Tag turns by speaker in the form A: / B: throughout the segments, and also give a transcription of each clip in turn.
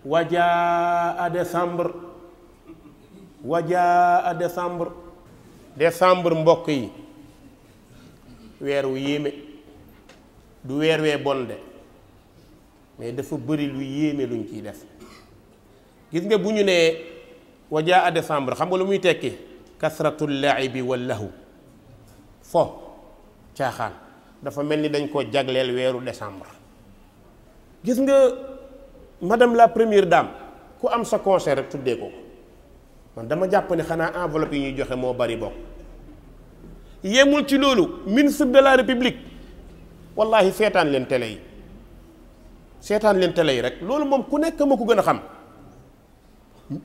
A: wajaa décembre wajaa décembre. décembre mbokk yi weer wu yéeme du weer wee bon de mais dafa bëri lu yéeme luñ ciy def. gis nga bu ñu nee wajaa décembre xam nga lu muy tekki kasratul laibi wal lahu fo caaxaan dafa mel ni dañ ko jagleel weeru décembre. gis nga madame la première dame ku am sa concert rek tuddee ko man dama jàpp ne xanaa enveloppe yi ñuy joxe moo bari bokk. yemul ci loolu ministre de la république wallahi seetaan leen télé yi seetaan leen télé yi rek loolu moom ku nekk ma ko gën a xam.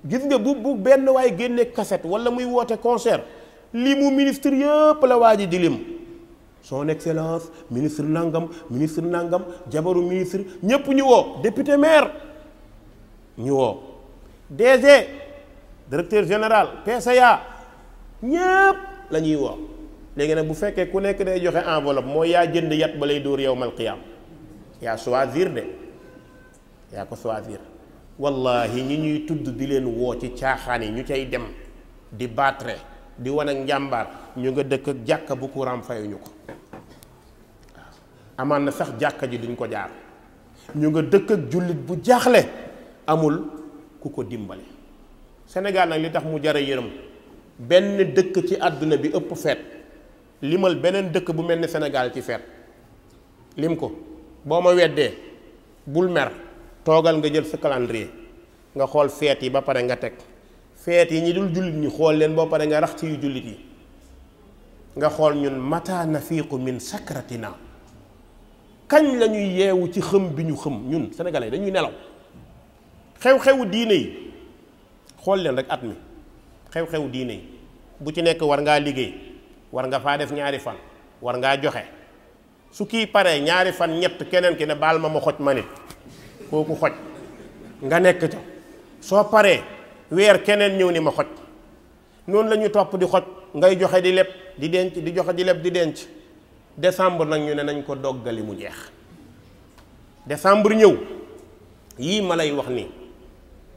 A: gis nga bu benn waay génne cassette wala muy woote concert li mu ministre yëpp la waa ji di lim son excellence ministre nangam jabaru ministre ñëpp ñu woo député maire ñu woo DG directeur général PCA ñëpp la ñuy woo. léegi nag bu fekkee ku nekk day joxe enveloppe mooy yaa jënd yat ba lay dóor yawmal qiyaam yaa choisir de yaa ko choisir. wallahi ñi ñuy tudd di leen woo ci caaxaan yi ñu cay dem di baatre di wan ak njàmbaar ñu nga dëkk ak jàkka bu courant fayuñu ko waaw amaan na sax jàkka ji duñ ko jaar ñu nga dëkk ak jullit bu jaaxle amul ku ko dimbale. Sénégal nag li tax mu jara yërëm benn dëkk ci àdduna bi ëpp feet limal beneen dëkk bu mel ni Sénégal ci feet lim ko boo ma weddee bul mer. toogal nga jël sa calendrier nga xool feet yi ba pare nga teg feet yi ñi dul jullit ñi xool leen ba pare nga rax ci yu jullit yi nga xool ñun mata nafiqu min sakratina kañ la ñuy yeewu ci xëm bi ñu xëm ñun sénégalais dañuy nelaw. xew-xewu diine yi xool leen rek at mi xew-xewu diine yi bu ci nekk war ngaa liggéey war nga faa def ñaari fan war ngaa joxe su kii paree ñaari fan ñett keneen ki ne baal ma xoj ma nit kooku xoj nga nekk ca soo paree weer keneen ñëw ni ma xoj noonu la ñu topp di xoj ngay joxe di leb di denc di joxe di leb di denc. décembre nag ñu ne nañ ko doggali mu jeex. décembre ñëw yii ma lay wax nii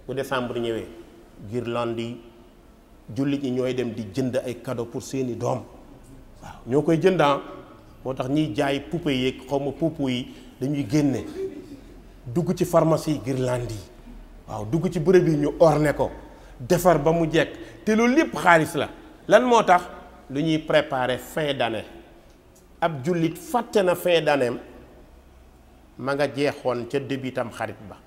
A: bu décembre ñëwee guirlande yi jullit ñi ñooy dem di jënd ay cadeau pour seeni doom waaw ñoo koy jëndaa moo tax ñiy jaay poupée yeeg xaw ma poupou yi dañuy génne dugg ci pharmacie guirlande yi waaw dugg ci bërëb yi ñu orné ko defar ba mu jekk te loolu lépp xaalis la. lan moo tax lu ñuy préparer fin d'année ab jullit fàtte na fin d'année ma nga jeexoon ca début tam xarit ba.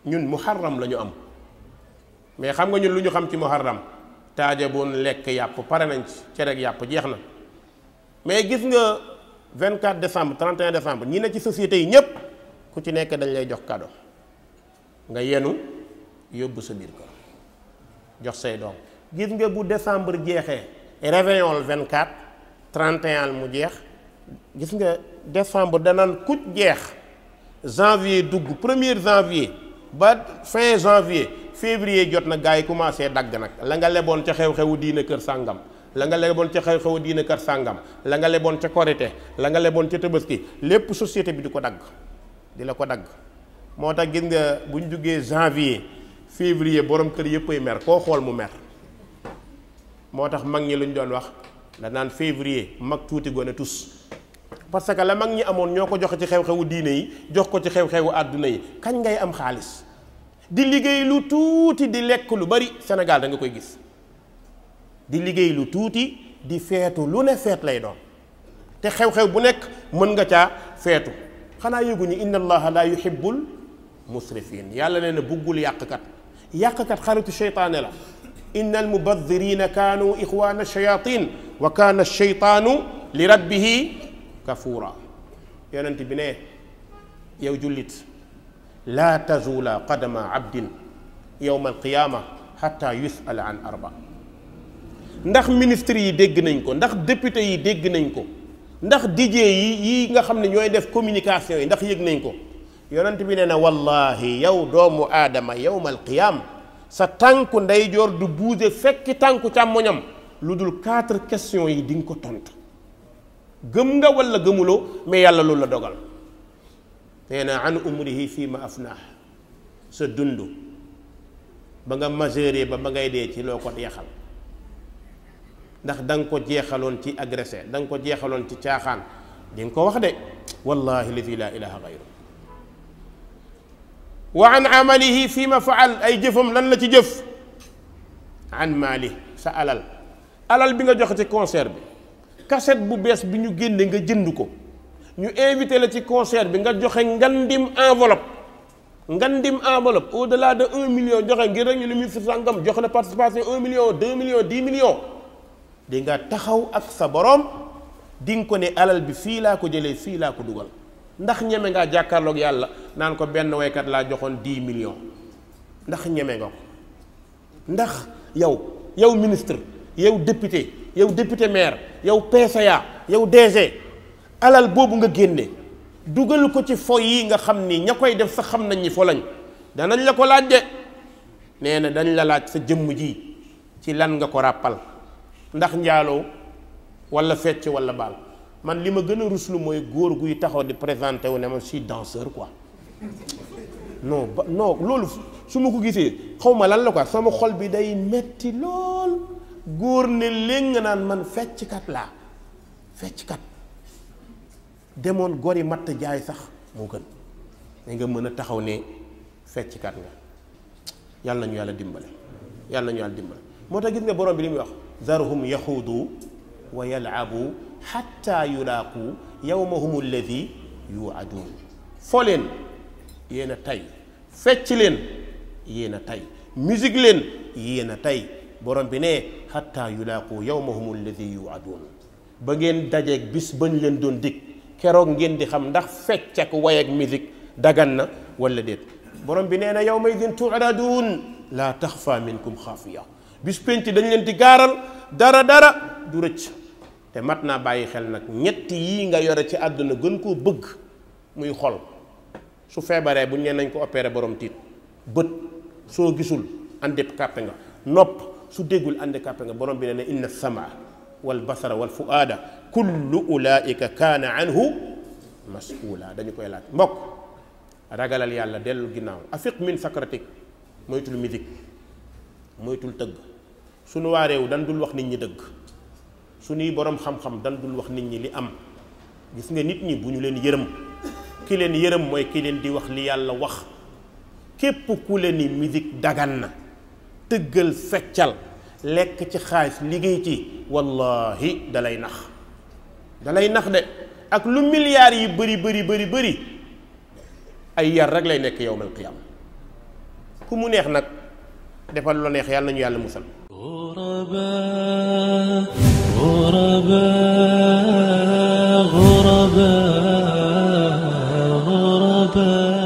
A: ñun muharram la ñu am mais xam nga ñun lu ñu xam ci muharram taajaboon lekk yàpp pare nañ ci cere ak yàpp jeex na mais gis nga 24 décembre 31 décembre ñi ne ci société yi ñépp ku ci nekk dañ lay jox cadeau nga yenu yóbbu sa biir kër jox say doom. gis nga bu décembre jeexee réveillon 24 31 mu jeex gis nga décembre danaan kuc jeex janvier dugg 1er janvier ba fin janvier février jot na gars yi commencé dagg nag la nga leboon ca xew-xewu diina kër sàngam la nga leboon ca xew-xewu diina kër sàngam la nga leboon ca korité la nga leboon ca tabaski lépp société bi di ko dagg di la ko dagg. moo tax gis nga bu ñu duggee janvier février borom kër yëppay mer koo xool mu mer. moo tax mag ñi lu ñu doon wax da naan février mag tuuti gone tus parce que la mag ñi amoon ñoo ko joxe ci xew-xewu diine yi jox ko ci xew-xewu àdduna yi kañ ngay am xaalis di liggéey lu tuuti di lekk lu bari Sénégal da nga koy gis di liggéey lu tuuti di feetu lu ne feet lay doon te xew-xew bu nekk mën nga caa feetu xanaa yëgu ni inna allaha la yuhibbul musrifin yàlla nee na buggul yàqkat xaritu seytaane la. inna almubadirina kaanu ixwaana shayatin wa kaana sheytaanu li rabbihi kafuura yonent bi ne yow jullit laa tazuula qadama abdin yowma alqiyaama xatta yusala an arba. ndax ministre yi dégg nañ ko ndax député yi dégg nañ ko ndax DJ yi nga xam ne ñooy def communication yi ndax yëg nañ ko yonent bi nee na wallahi yow doomu aadama yowma alqiyaama sa tànku ndeyjoor du bouger fekki tànku càmmoñam lu dul 4 questions yi di nga ko tontu gëm nga walla gëmuloo mais yàlla loolu la dogal nee na an umrihi fii ma afnaah sa dund ba nga majeure ba ngay dee ci loo ko jeexal ndax da nga ko jeexaloon ci agressé da nga ko jeexaloon ci caaxaan di nga ko wax de wallahi lazi la ilaha gayru wa an amalihi fi ma faal ay jëfam lan la ci jëf an maali sa alal bi nga joxe ci concert bi cassette bu bees bi ñu génne nga jënd ko ñu invité la ci concert bi nga joxe ngandim enveloppe au delà de 1 million joxe ngir rek ñu li ministre sàngam joxe na participation 1 million 2 millions 10 millions di nga taxaw ak sa borom di nga ko ne alal bi fii laa ko jëlee fii laa ko dugal ndax ñeme ngaa jàkkaarloog yàlla naan ko benn waykat laa joxoon 10 millions ndax ñeme nga ko ndax yow ministre yow député maire yow PCA yow DG alal boobu nga génne dugal ko ci fo yi nga xam ni ña koy def sax xam nañ ni fo lañ danañ la ko laaj de nee na dañ la laaj sa jëmm ji ci lan nga ko ràppal ndax njaaloo wala fecc wala baal man li ma gën a ruslu mooy góor guy taxaw di présenté wu ne ma suis danseur quoi non loolu su ma ko gisee xaw ma lan la quoi sama xol bi day metti lool góor ne léegi nga naan man fecckat laa fecckat demoon gori matt jaay sax moo gën nga mën a taxaw ne fecckat nga yàlla nañu yàlla dimbale moo tax gis nga borom bi li muy wax zarhum yaxuudu wa yalaabu xatta yulaaqu yawmahum alladi yuaduun foo leen yéen a tey fecc leen yéen a tey musique leen yéen a tey borom bi ne xatta yulaaqu yawmahum alladi yuaduun ba ngeen dajeeg bis bañ leen doon dig keroog ngeen di xam ndax fecc ak way ak musique dagan na wala déet borom bi nee na yawma idin tu'raduun laa taxfa minkum xaafiya bis penc dañ leen di gaaral dara du rëcc te mat naa bàyyi xel nag ñett yii nga yore ci àdduna gën koo bëgg muy xol su feebaree bu ñu nee nañ ko opéré borom tiit bët soo gisul handicapé nga nopp su déggul handicapé nga borom bi nee na inna samaa wal basara wal fuaada kullu ulaika kaana anhu mas'uula dañu koy laaj mbokk ragalal yàlla dellu ginnaaw afiq min sakratik moytul musique moytul tëgg sunu waa réew dan dul wax nit ñi dëgg suñuy borom xam-xam dan dul wax nit ñi li am gis nga nit ñi bu ñu leen yërëm ki leen yërëm mooy ki leen di wax li yàlla wax képp ku leen ni musique dagan na tëggal feccal lekk ci xaalis liggéey ci wallahi dalay nax de ak lu milliards yi bëri ay yar rek lay nekk yawmal qiyaama ku mu neex nag defal lu neex yàlla nañu yàlla musal غرباء